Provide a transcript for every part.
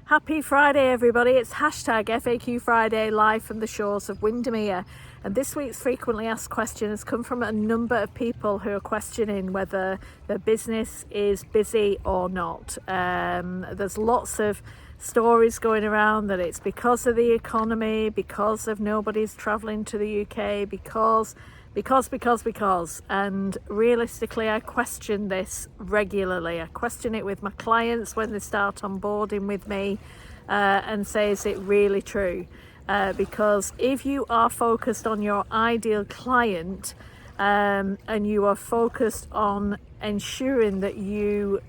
Happy Friday, everybody. It's hashtag FAQ Friday live from the shores of Windermere. And this week's frequently asked question has come from a number of people who are questioning whether their business is busy or not. There's lots of stories going around that it's because of the economy, because of nobody's travelling to the UK, because. And realistically, I question this regularly. I question it with my clients when they start onboarding with me and say, is it really true? Because if you are focused on your ideal client and you are focused on ensuring that you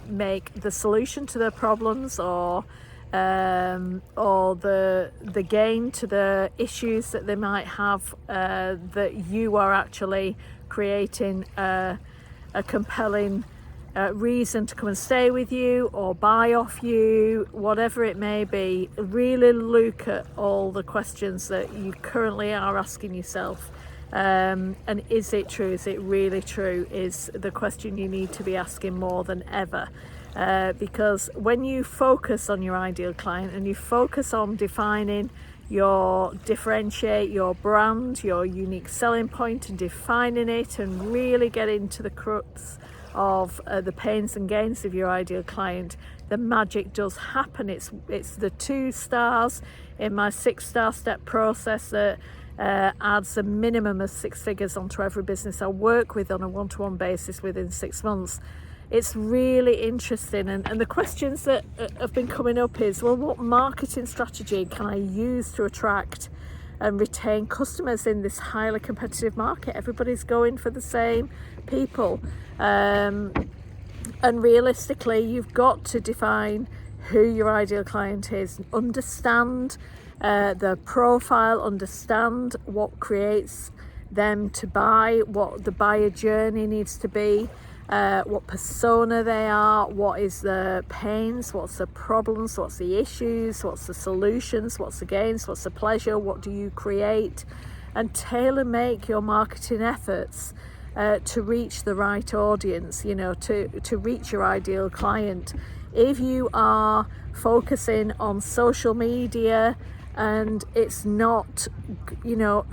make the solution to their problems or the gain to the issues that they might have, that you are actually creating a compelling reason to come and stay with you or buy off you, whatever it may be. Really look at all the questions that you currently are asking yourself. And is it true? Is it really true? Is the question you need to be asking more than ever. Because when you focus on your ideal client and you focus on defining differentiate your brand, your unique selling point, and defining it and really get into the crux of the pains and gains of your ideal client, the magic does happen. It's the 2 stars in my 6-star step process that adds a minimum of 6 figures onto every business I work with on a one-to-one basis within 6 months. It's really interesting, and the questions that have been coming up is, well, what marketing strategy can I use to attract and retain customers in this highly competitive market? Everybody's going for the same people, and realistically you've got to define who your ideal client is, understand their profile, understand what creates them to buy, what the buyer journey needs to be, what persona they are, what is the pains, what's the problems, what's the issues, what's the solutions, what's the gains, what's the pleasure, what do you create, and tailor make your marketing efforts to reach the right audience, to reach your ideal client. If you are focusing on social media and it's not, your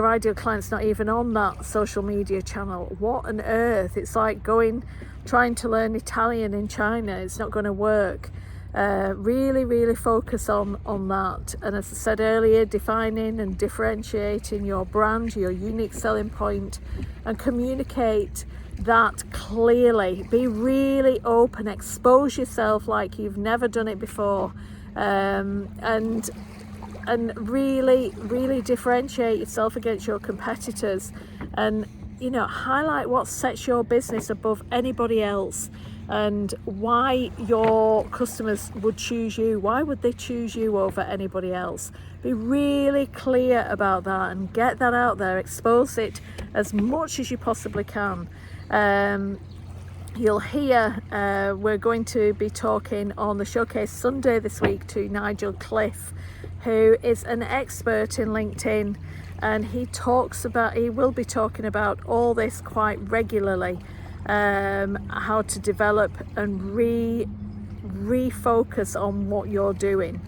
ideal client's not even on that social media channel, what on earth? It's like trying to learn Italian in China. It's not going to work. Really focus on that. And as I said earlier, defining and differentiating your brand, your unique selling point, and communicate that clearly. Be really open, expose yourself like you've never done it before, and really differentiate yourself against your competitors, and highlight what sets your business above anybody else and why your customers would choose you. Why would they choose you over anybody else? Be really clear about that and get that out there. Expose it as much as you possibly can. You'll hear we're going to be talking on the Showcase Sunday this week to Nigel Cliff, who is an expert in LinkedIn, and he will be talking about all this quite regularly, how to develop and refocus on what you're doing.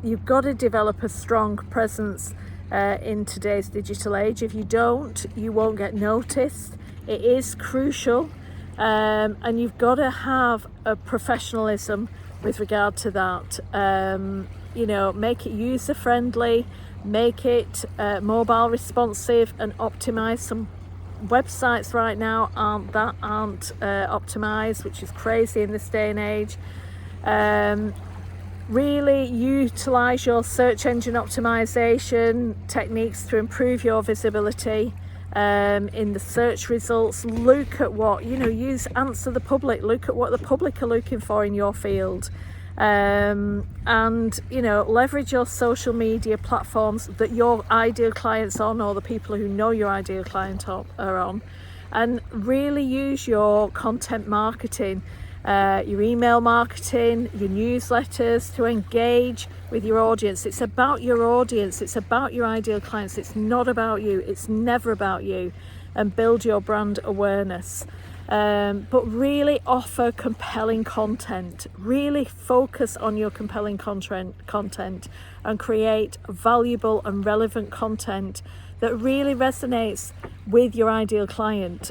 You've got to develop a strong presence in today's digital age. If you don't, you won't get noticed. It is crucial, and you've got to have a professionalism with regard to that. Make it user friendly, make it mobile responsive, and optimize. Some websites right now aren't optimized, which is crazy in this day and age. Really utilize your search engine optimization techniques to improve your visibility in the search results. Look at what answer the public. Look at what the public are looking for in your field. And leverage your social media platforms that your ideal clients on, or the people who know your ideal client are on, and really use your content marketing, your email marketing, your newsletters to engage with your audience. It's about your audience, it's about your ideal clients. It's not about you, it's never about you. And build your brand awareness. but really offer compelling content. Really focus on your compelling content and create valuable and relevant content that really resonates with your ideal client.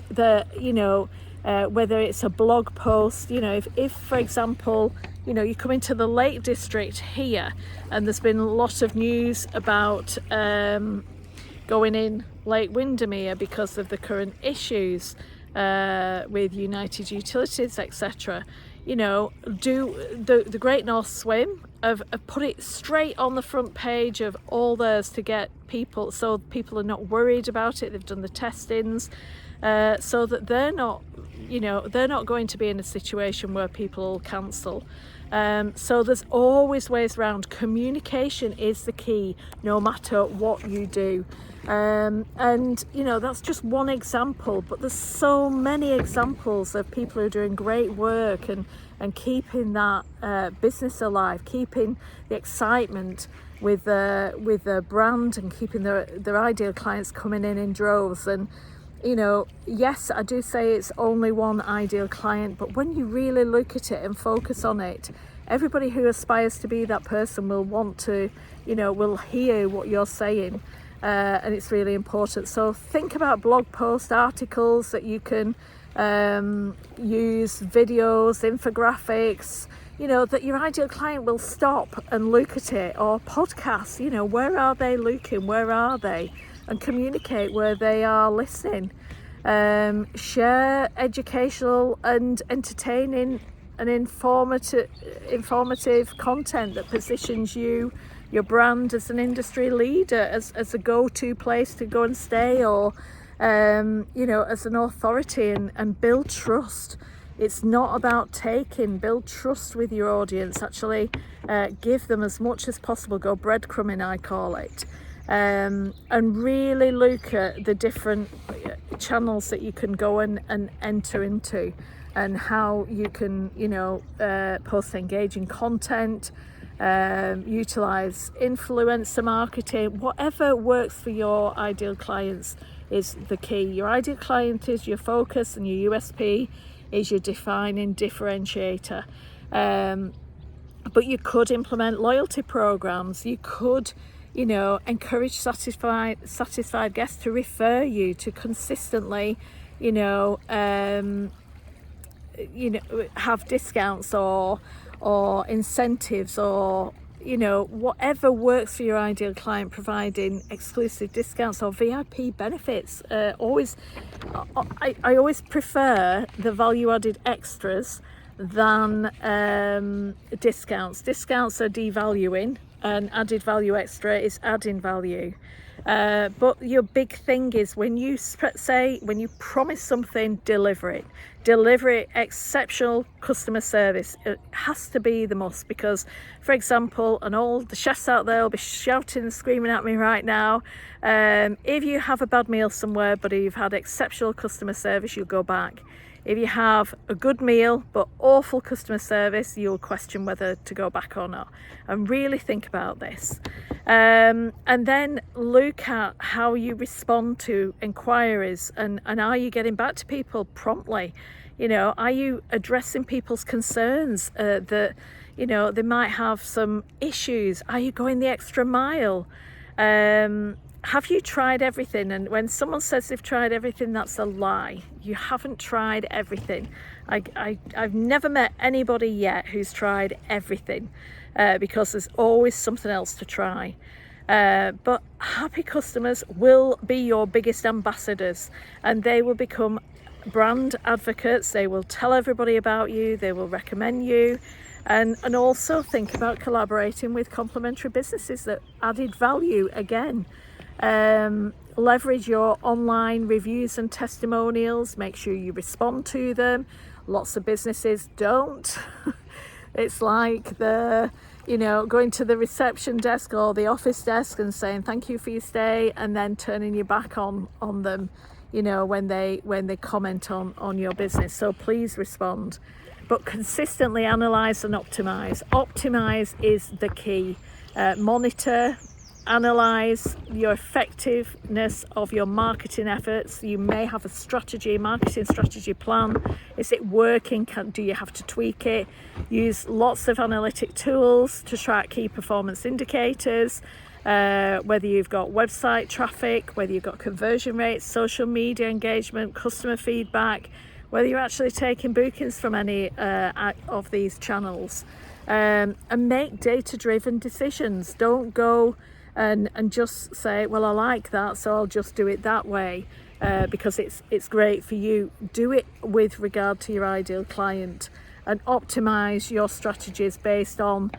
Whether it's a blog post, if for example, you come into the Lake District here and there's been a lot of news about going in Lake Windermere because of the current issues with United Utilities, etc. Do the Great North Swim have put it straight on the front page of all theirs to get people, so people are not worried about it. They've done the testings so that they're not going to be in a situation where people cancel. So there's always ways around. Communication is the key, no matter what you do. That's just one example, but there's so many examples of people who are doing great work and keeping that business alive, keeping the excitement with their brand and keeping their ideal clients coming in droves. And yes, I do say it's only one ideal client, but when you really look at it and focus on it, everybody who aspires to be that person will want to, will hear what you're saying. And it's really important. So think about blog post articles that you can use, videos, infographics, that your ideal client will stop and look at it, or podcasts, where are they looking, where are they, and communicate where they are listening. Share educational and entertaining and informative content that positions you, your brand, as an industry leader, as a go-to place to go and stay, or as an authority, and build trust. It's not about taking. Build trust with your audience. Actually give them as much as possible. Go breadcrumbing, I call it. And really look at the different channels that you can go and enter into, and how you can post engaging content, utilize influencer marketing. Whatever works for your ideal clients is the key. Your ideal client is your focus, and your USP is your defining differentiator. But you could implement loyalty programs. You could encourage satisfied guests to refer you, to consistently have discounts or incentives, or whatever works for your ideal client, providing exclusive discounts or VIP benefits. I always prefer the value-added extras than discounts. Discounts are devaluing, and added value extra is adding value. But your big thing is, when you promise something, deliver it. Deliver it. Exceptional customer service. It has to be the must, because, for example, and all the chefs out there will be shouting and screaming at me right now. If you have a bad meal somewhere, but you've had exceptional customer service, you'll go back. If you have a good meal but awful customer service, you'll question whether to go back or not. And really think about this. And then look at how you respond to inquiries, and are you getting back to people promptly? Are you addressing people's concerns that they might have some issues? Are you going the extra mile? Have you tried everything? And when someone says they've tried everything, that's a lie. You haven't tried everything. I've never met anybody yet who's tried everything, because there's always something else to try. But happy customers will be your biggest ambassadors, and they will become brand advocates. They will tell everybody about you. They will recommend you. And also think about collaborating with complementary businesses that added value again. Leverage your online reviews and testimonials. Make sure you respond to them. Lots of businesses don't. It's like going to the reception desk or the office desk and saying thank you for your stay, and then turning your back on them when they comment on your business. So please respond, but consistently analyze and optimize. Optimize is the key. Monitor, analyze your effectiveness of your marketing efforts. You may have a marketing strategy plan. Is it working? Do you have to tweak it? Use lots of analytic tools to track key performance indicators, whether you've got website traffic, whether you've got conversion rates, social media engagement, customer feedback, whether you're actually taking bookings from any of these channels. And make data-driven decisions. Don't go and just say, well, I like that, so I'll just do it that way because it's great for you. Do it with regard to your ideal client and optimize your strategies based on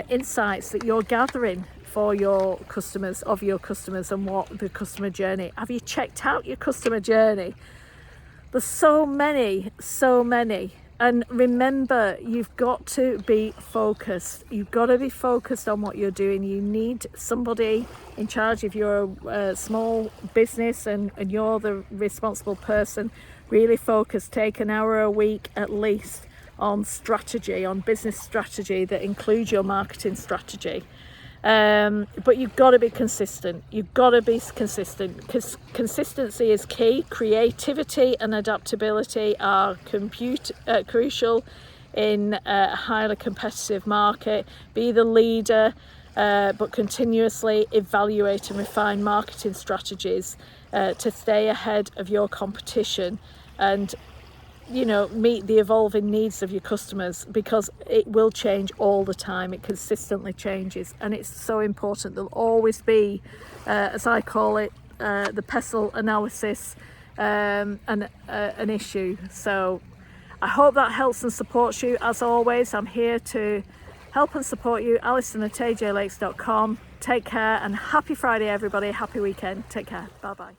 insights that you're gathering for your customers, and what the customer journey. Have you checked out your customer journey? There's so many. And remember, you've got to be focused. You've got to be focused on what you're doing. You need somebody in charge. If you're a small business and you're the responsible person, really focus. Take an hour a week at least on strategy, on business strategy that includes your marketing strategy. But you've got to be consistent. Because consistency is key. Creativity and adaptability are crucial in a highly competitive market. Be the leader, but continuously evaluate and refine marketing strategies to stay ahead of your competition and meet the evolving needs of your customers, because it will change all the time. It consistently changes, and it's so important. There'll always be, as I call it, the pestle analysis, an issue. So I hope that helps and supports you. As always, I'm here to help and support you. Alison at ajlakes.com. Take care, and happy Friday, everybody. Happy weekend. Take care. Bye bye.